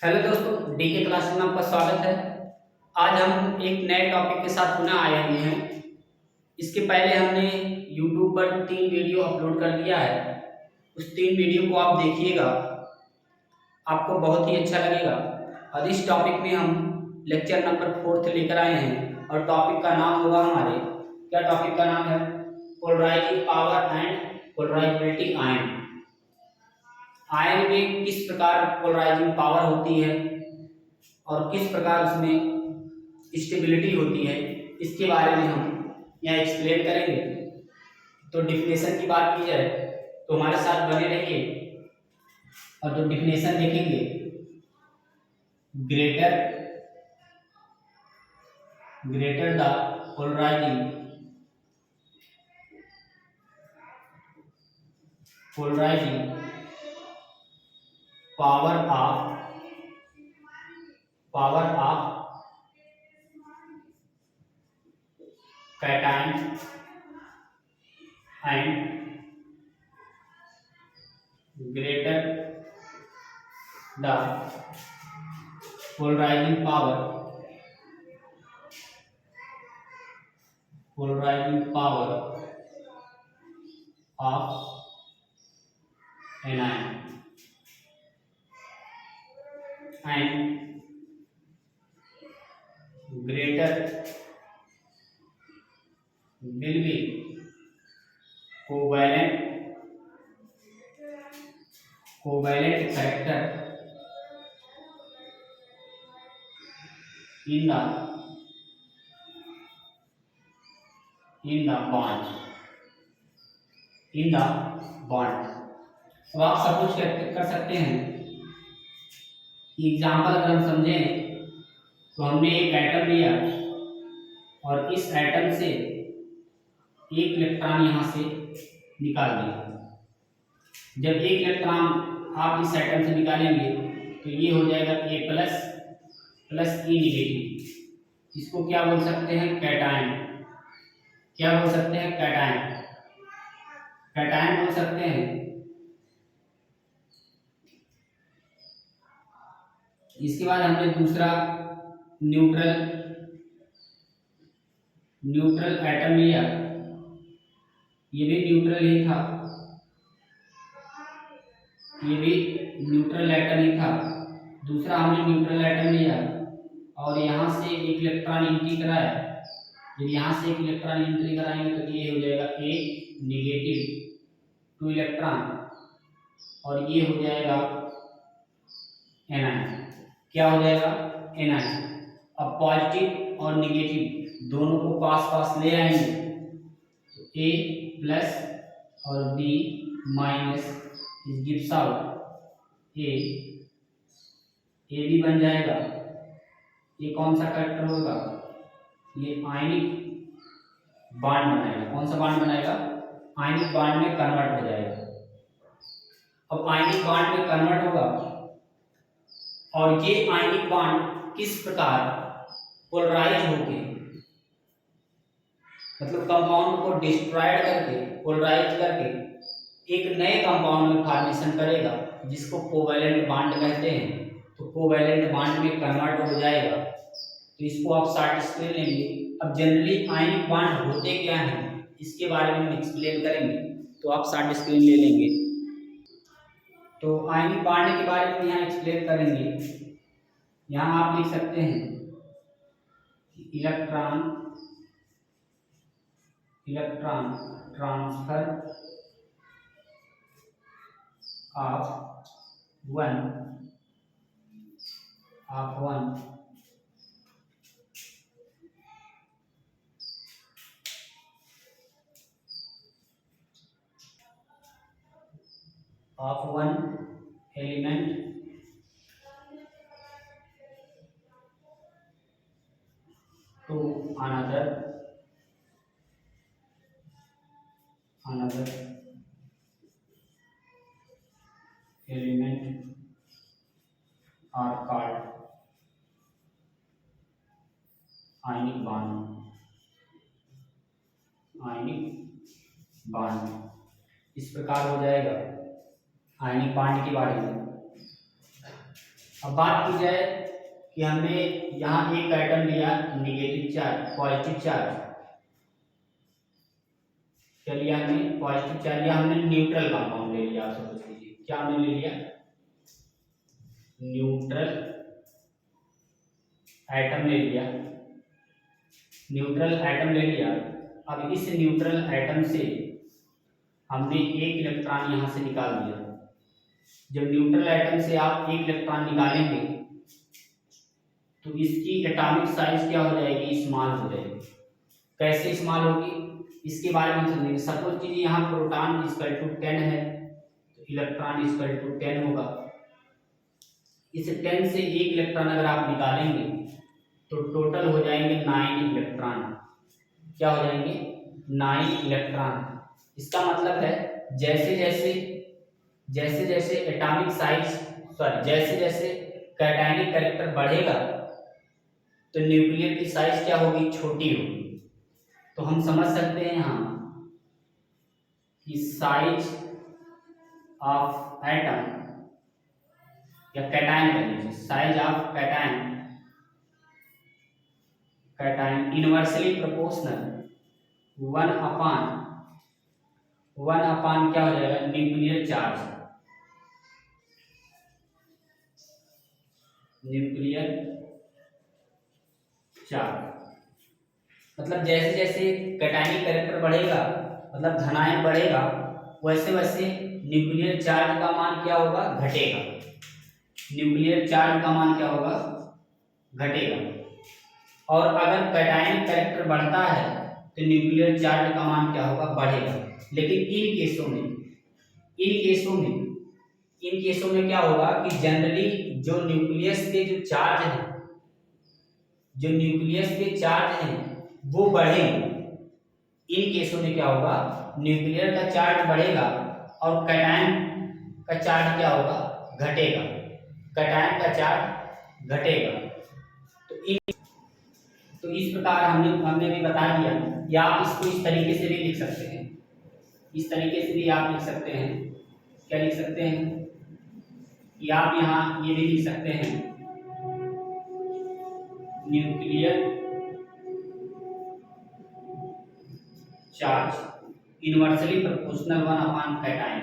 Hello दोस्तों, DK classes में आपका स्वागत है। आज हम एक नए टॉपिक के साथ पुनः आए हुए हैं। इसके पहले हमने YouTube पर 3 वीडियो अपलोड कर दिया है। उस 3 वीडियो को आप देखिएगा, आपको बहुत ही अच्छा लगेगा। और इस टॉपिक में हम लेक्चर नंबर 4 लेकर आए हैं और टॉपिक का नाम होगा हमारे, क्या टॉपिक का नाम है? Polarising power and polarisability ion. Ion में किस प्रकार पोलराइजिंग पावर होती है और किस प्रकार उसमें स्टेबिलिटी होती है, इसके बारे में हम यहाँ एक्सप्लेन करेंगे। तो डिफिनेशन की बात की जाए तो हमारे साथ बने रहिए और जो डिफिनेशन देखेंगे, greater greater the polarising power of cation and greater the polarizing power of anion and greater will be covalent character in the bond। अब आप सपोज कर सकते हैं कि एग्जाम्पल अगर हम समझें तो हमने एक एटम लिया और इस एटम से एक इलेक्ट्रॉन यहाँ से निकाल दिया। जब एक इलेक्ट्रॉन आप इस एटम से निकालेंगे तो ये हो जाएगा ए प्लस प्लस ई निगेटिव। इसको क्या बोल सकते हैं? कैटायन। क्या बोल सकते हैं? कैटायन। कैटायन बोल सकते हैं। इसके बाद हमने दूसरा न्यूट्रल एटम लिया, ये भी न्यूट्रल ही था, ये भी न्यूट्रल एटम ही था। दूसरा हमने न्यूट्रल एटम लिया और यहाँ से एक इलेक्ट्रॉन एंट्री कराया। जब यहाँ से एक इलेक्ट्रॉन एंट्री कराएंगे तो ये हो जाएगा ए नेगेटिव 2 इलेक्ट्रॉन और ये हो जाएगा एनायन। क्या हो जाएगा? एनायन। अब पॉजिटिव और नेगेटिव दोनों को पास पास ले आएंगे तो ए प्लस और बी माइनस गिव्स आउट ए भी बन जाएगा। ये कौन सा कैरेक्टर होगा? ये आयनिक बॉन्ड बनाएगा। कौन सा बॉन्ड बनाएगा? आयनिक बॉन्ड में कन्वर्ट हो जाएगा। अब आयनिक बॉन्ड में कन्वर्ट होगा और ये आयनिक बॉन्ड किस प्रकार पोलराइज होके, मतलब कंपाउंड को डिस्ट्रॉयड करके, पोलराइज करके एक नए कंपाउंड में फॉर्मेशन करेगा जिसको कोवैलेंट बॉन्ड कहते हैं। तो कोवैलेंट बॉन्ड में कन्वर्ट हो जाएगा। तो इसको आप शॉर्ट स्क्रीन लेंगे। अब जनरली आयनिक बॉन्ड होते क्या हैं इसके बारे में हम एक्सप्लेन करेंगे, तो आप शॉर्ट स्क्रीन ले लेंगे। तो आयनिक बॉन्ड के बारे में यहाँ एक्सप्लेन करेंगे। यहाँ आप लिख सकते हैं electron transfer of one element to another element are called ionic bond। इस प्रकार हो जाएगा आयनिक बॉन्ड के बारे में। अब बात की जाए कि हमने यहाँ एक आइटम लिया निगेटिव चार्ज, पॉजिटिव चार्ज, क्या लिया हमने, पॉजिटिव चार्ज, या हमने न्यूट्रल कंपाउंड ले लिया। आप सपोज कीजिए क्या हमने ले लिया, न्यूट्रल एटम ले लिया, न्यूट्रल एटम ले लिया। अब इस न्यूट्रल एटम से हमने एक इलेक्ट्रॉन यहाँ से निकाल दिया। जब न्यूट्रल एटम से आप एक इलेक्ट्रॉन निकालेंगे तो इसकी एटॉमिक साइज क्या हो जाएगी, स्मॉल हो जाएगी। कैसे स्मॉल होगी इसके बारे में समझेंगे। सपोज कीजिए यहाँ प्रोटॉन इक्वल टू 10 है तो इलेक्ट्रॉन इक्वल टू 10 होगा। इस 10 से एक इलेक्ट्रॉन अगर आप निकालेंगे तो टोटल हो जाएंगे 9 इलेक्ट्रॉन। क्या हो जाएंगे, 9 इलेक्ट्रॉन। इसका मतलब है जैसे जैसे एटॉमिक साइज जैसे जैसे कैटायनिक कैरेक्टर बढ़ेगा तो न्यूक्लियर की साइज क्या होगी, छोटी होगी। तो हम समझ सकते हैं यहाँ कि साइज ऑफ एटम या कैटायन कर लीजिए, size of cation inversely proportional 1 अपान क्या हो जाएगा, न्यूक्लियर चार्ज, न्यूक्लियर चार्ज। मतलब जैसे जैसे कैटायनिक कैरेक्टर बढ़ेगा, मतलब धनायन बढ़ेगा, वैसे वैसे न्यूक्लियर चार्ज का मान क्या होगा, घटेगा। न्यूक्लियर चार्ज का मान क्या होगा, घटेगा। और अगर कैटायनिक कैरेक्टर बढ़ता है तो न्यूक्लियर चार्ज का मान क्या होगा, बढ़ेगा। लेकिन इन केसों में क्या होगा कि जनरली जो न्यूक्लियस के चार्ज हैं वो बढ़ेंगे। इन केसों में क्या होगा, न्यूक्लियर का चार्ज बढ़ेगा और कैटायन का चार्ज क्या होगा, घटेगा। कैटायन का चार्ज घटेगा। तो इस प्रकार हमने भी बता दिया कि आप इसको इस तरीके से भी लिख सकते हैं। इस तरीके से भी आप लिख सकते हैं। क्या लिख सकते हैं कि आप यहाँ ये भी लिख सकते हैं, न्यूक्लियर चार्ज इनवर्सली प्रोपोर्शनल 1 अपान कैटायन।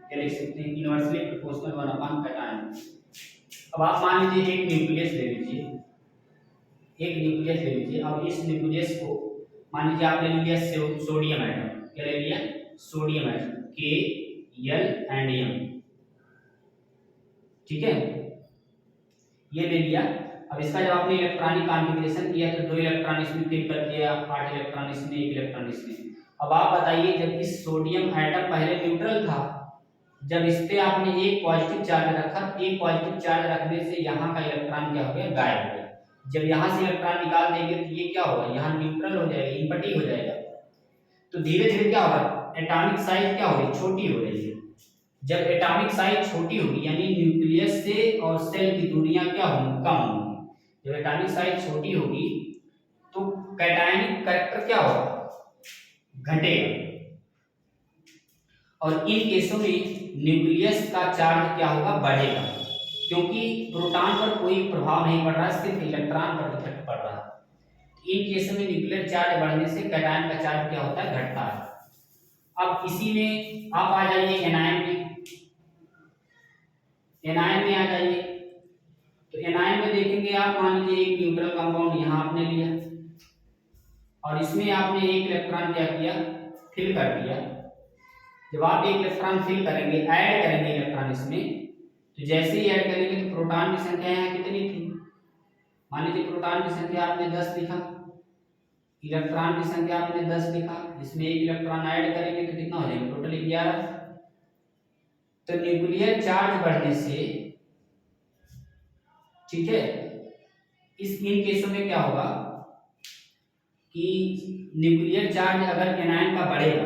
क्या लिख सकते हैं, इनवर्सली प्रोपोर्शनल 1 अपान कैटायन। अब आप मान लीजिए एक न्यूक्लियस ले लीजिए, अब इस न्यूक्लियस को मान लीजिए आपने लिया सोडियम एटम। क्या ले लिया, sodium atom, K, L and M, ठीक है, ये ले लिया। अब इसका जब आपने इलेक्ट्रॉनिक कॉन्फ़िगरेशन किया तो 2 इलेक्ट्रॉन इसमें फिल कर दिया, 8 इलेक्ट्रॉन इसमें, 1 इलेक्ट्रॉन इसमें। अब आप बताइए जब इस सोडियम एटम पहले न्यूट्रल था, जब इस पे आपने एक पॉजिटिव चार्ज रखा, एक पॉजिटिव चार्ज रखने से यहाँ का इलेक्ट्रॉन क्या हो गया, गायब हो गया। जब यहाँ से इलेक्ट्रॉन निकाल देंगे तो ये क्या होगा, यहाँ न्यूट्रल हो जाएगा, इम्पटी हो जाएगा। तो धीरे धीरे क्या होगा, एटॉमिक साइज क्या हो रही, छोटी हो रही है। जब एटॉमिक साइज छोटी होगी यानी न्यूक्लियस से और सेल की दूरियां क्या होंगी, कम होंगी। जब एटॉमिक साइज छोटी होगी तो कैटायनिक कैरेक्टर क्या होगा, घटेगा। और इन केसों में न्यूक्लियस का चार्ज क्या होगा, बढ़ेगा, क्योंकि प्रोटॉन पर कोई प्रभाव नहीं पड़ रहा, सिर्फ इलेक्ट्रॉन पर इफेक्ट पड़ रहा है। इन केसों में न्यूक्लियर चार्ज बढ़ने से कैटायन का चार्ज क्या होता है, घटता है। अब इसी में आप आ जाइए एनायन में आ जाइए। तो एनायन में देखेंगे आप, मान लीजिए एक न्यूट्रल कंपाउंड यहाँ आपने लिया और इसमें आपने एक इलेक्ट्रॉन क्या किया, फिल कर दिया। जब आप एक इलेक्ट्रॉन फिल करेंगे, ऐड करेंगे इलेक्ट्रॉन इसमें, तो जैसे ही ऐड करेंगे तो प्रोटॉन की संख्या यहाँ कितनी थी, मान लीजिए प्रोटॉन की संख्या आपने 10 लिखा, इलेक्ट्रॉन की संख्या आपने 10 लिखा, इसमें एक इलेक्ट्रॉन ऐड करेंगे तो कितना हो जाएगा, टोटल 11। तो न्यूक्लियर चार्ज बढ़ने से, ठीक है, इन केसों में क्या होगा कि न्यूक्लियर चार्ज अगर एनायन का बढ़ेगा,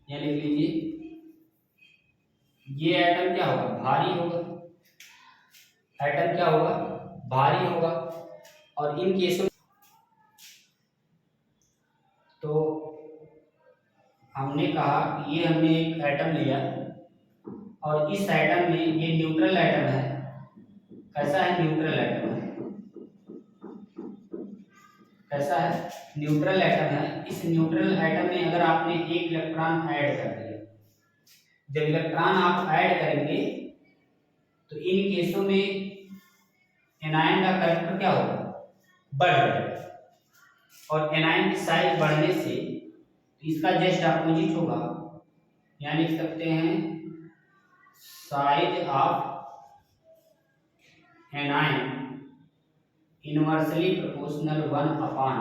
या लिख लीजिए ये एटम क्या होगा, भारी होगा, एटम क्या होगा, भारी होगा। और इन केसों तो हमने कहा कि ये हमने एक एटम लिया और इस एटम में ये न्यूट्रल एटम है। कैसा है? न्यूट्रल एटम है। कैसा है? न्यूट्रल एटम है। इस न्यूट्रल एटम में अगर आपने एक इलेक्ट्रॉन ऐड कर दिया, जब इलेक्ट्रॉन आप ऐड करेंगे तो इन केसों में एनायन का करंट क्या होगा? बढ़ जाएगा। और एनायन की साइज बढ़ने से इसका जस्ट अपोजिट होगा, यानी लिख सकते हैं size of anion inversely proportional 1 upon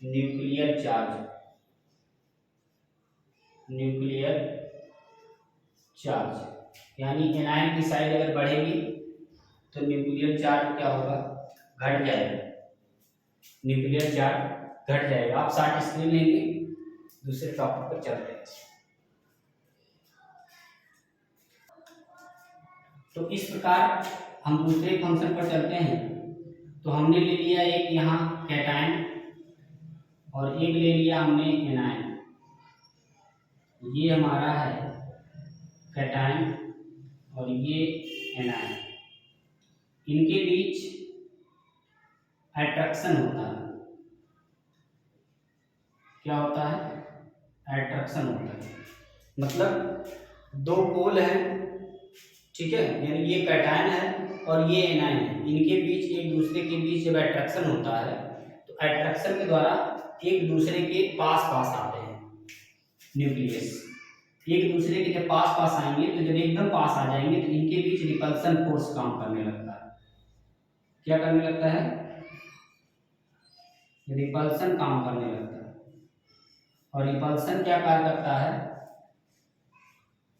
nuclear charge. Nuclear charge यानी एनायन की साइज अगर बढ़ेगी तो न्यूक्लियर चार्ज क्या होगा? घट जाएगा। न्यूक्लियर चार्ज घट जाएगा। आप शॉर्ट स्क्रीन लेंगे, दूसरे टॉपिक पर चलते हैं। तो इस प्रकार हम दूसरे फंक्शन पर चलते हैं। तो हमने ले लिया एक यहाँ कैटायन और एक ले लिया हमने एनायन। ये हमारा है कैटायन और ये एनायन। इनके बीच अट्रैक्शन होता है। क्या होता है? अट्रैक्शन होता है। मतलब दो पोल हैं, ठीक है, यानी ये कैटायन है और ये एनायन है। इनके बीच एक दूसरे के बीच जब अट्रैक्शन होता है तो अट्रैक्शन के द्वारा एक दूसरे के पास पास आते हैं। न्यूक्लियस एक दूसरे के जब पास पास आएंगे तो जब एकदम पास आ जाएंगे तो इनके बीच रिपल्सन फोर्स काम करने लगता है। क्या करने लगता है? रिपल्सन काम करने लगता है। और रिपल्सन क्या कार्य करता है?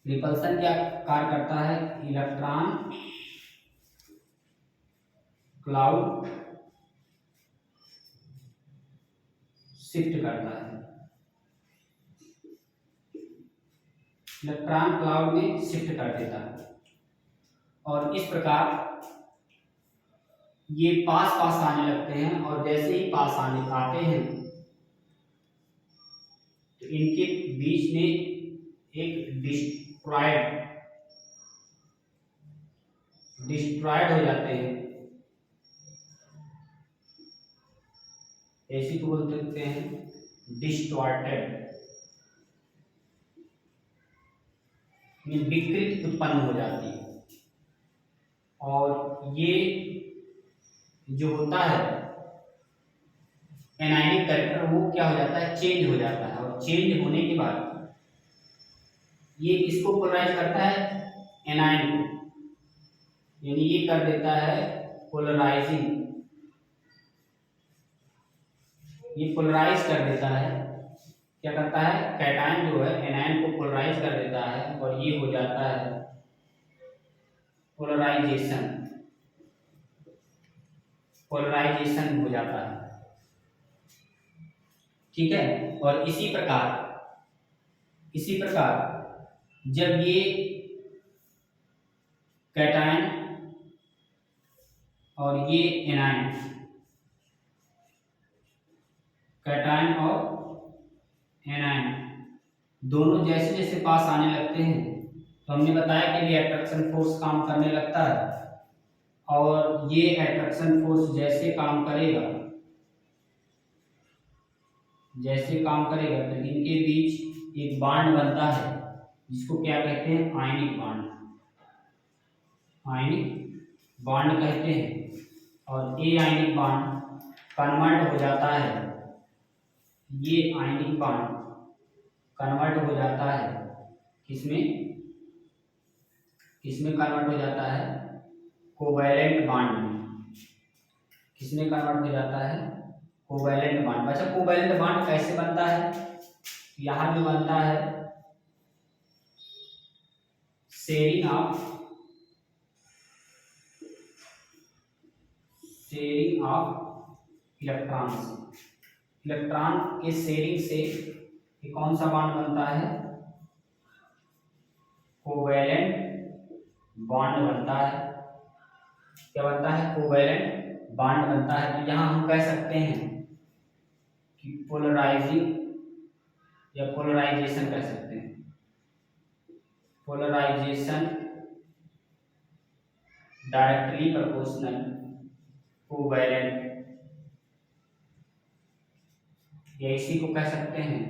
रिपल्सन क्या कार्य करता है? इलेक्ट्रॉन क्लाउड शिफ्ट करता है। इलेक्ट्रॉन क्लाउड में शिफ्ट कर देता है और इस प्रकार ये पास पास आने लगते हैं। और जैसे ही पास आते हैं तो इनके बीच में एक डिस्ट्रॉयड हो जाते हैं। ऐसी को बोल सकते हैं डिस्टॉर्टेड, विकृत उत्पन्न हो जाती है। और ये जो होता है एनायनिक कैरेक्टर वो क्या हो जाता है? चेंज हो जाता है। और चेंज होने के बाद ये किसको पोलराइज करता है? एनायन को, यानी ये कर देता है पोलराइजिंग। ये पोलराइज कर देता है। क्या करता है? कैटायन जो है एनायन को पोलराइज कर देता है और ये हो जाता है पोलराइजेशन। पोलराइजेशन हो जाता है, ठीक है। और इसी प्रकार जब ये कैटायन और ये एनायन, कैटायन और एनायन दोनों जैसे जैसे पास आने लगते हैं तो हमने बताया कि ये अट्रैक्शन फोर्स काम करने लगता है। और ये अट्रैक्शन फोर्स जैसे काम करेगा तो इनके बीच एक बॉन्ड बनता है जिसको क्या कहते हैं? Ionic bond. आयनिक बॉन्ड कहते हैं। और ये आयनिक बॉन्ड कन्वर्ट हो जाता है। ये आयनिक बॉन्ड कन्वर्ट हो जाता है किसमें कन्वर्ट हो जाता है? कोवैलेंट बॉन्ड में। किसमें कन्वर्ट हो जाता है? Covalent bond. अच्छा, कोवैलेंट बॉन्ड कैसे बनता है? यहाँ जो बनता है शेयरिंग ऑफ इलेक्ट्रॉन्स। इलेक्ट्रॉन के शेयरिंग से ये कौन सा बॉन्ड बनता है? कोवैलेंट बॉन्ड बनता है। क्या बनता है? कोवैलेंट बॉन्ड बनता है। तो यहाँ हम कह सकते हैं कि पोलराइजिंग या पोलराइजेशन कह सकते हैं। पोलराइजेशन डायरेक्टली प्रोपोर्शनल कोवैलेंट, या इसी को कह सकते हैं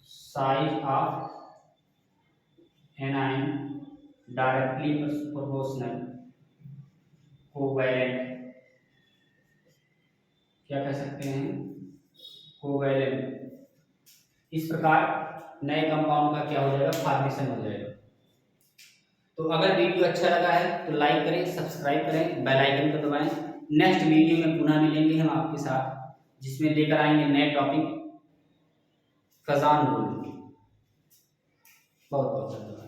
size of anion directly proportional covalent, क्या कह सकते हैं कोवैलेंट। इस प्रकार नए कंपाउंड का क्या हो जाएगा, फॉर्मेशन हो जाएगा। तो अगर वीडियो अच्छा लगा है तो लाइक करें, सब्सक्राइब करें, बेल आइकन को दबाएं। नेक्स्ट वीडियो में पुनः मिलेंगे हम आपके साथ, जिसमें लेकर आएंगे नए टॉपिक, खजान रूल। बहुत बहुत धन्यवाद।